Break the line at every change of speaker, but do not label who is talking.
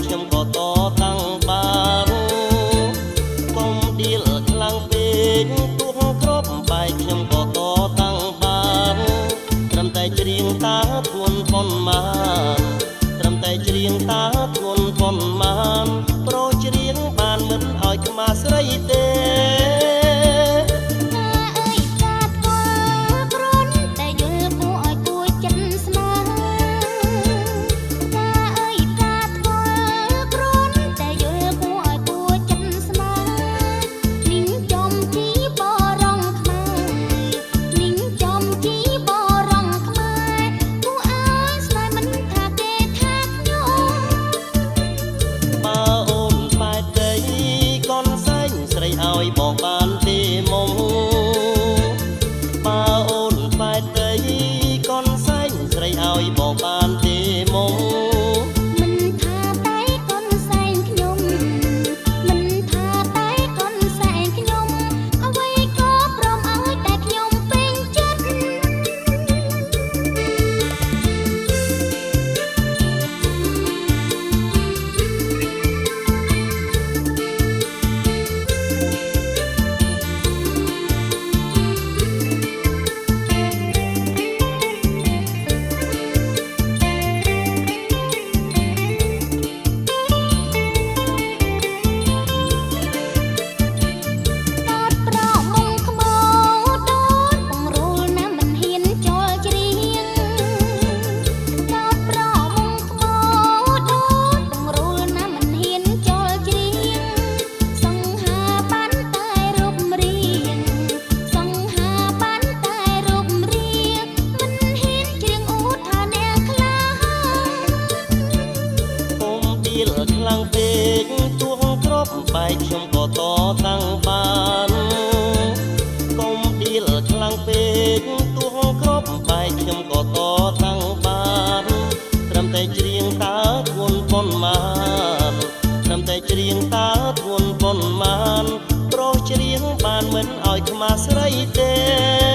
ខ្ញុំក៏តតាំងបានកុំដៀលខ្លាំងពេកទួងគ្របបែកខ្ញុំក៏តតាំងបានត្រឹមតែច្រៀងតាធ្ងន់ប៉ុន្មានត្រឹមតែច្រៀងតាធ្ងន់ប៉ុន្មានប្រុសច្រៀងបានមិនឲ្យខ្មាស់ស្រីទេឲ្យបងបានទេមុំបើអូនបែកដីកូនសែងស្រីឲ្យបងបានទេមុំមិនថាតែកូនសែងខ្ញុំមិនថាតែកូនសែងខ្ញុំអ្វីក៏ព្រមឲ្យតែខ្ញុំពេញចិត្តខ្លាំងពេកទួងគ្របបែកខ្ញុំក៏តតាំងបានកុំដៀលខ្លាំងពេកទួងគ្របបែកខ្ញុំក៏តតាំងបានត្រឹមតែច្រៀងតាធ្ងន់ប៉ុន្មានត្រឹមតែច្រៀងតាធ្ងន់ប៉ុន្មានប្រុសច្រៀងបានមិនឲ្យខ្មាស់ស្រីទេ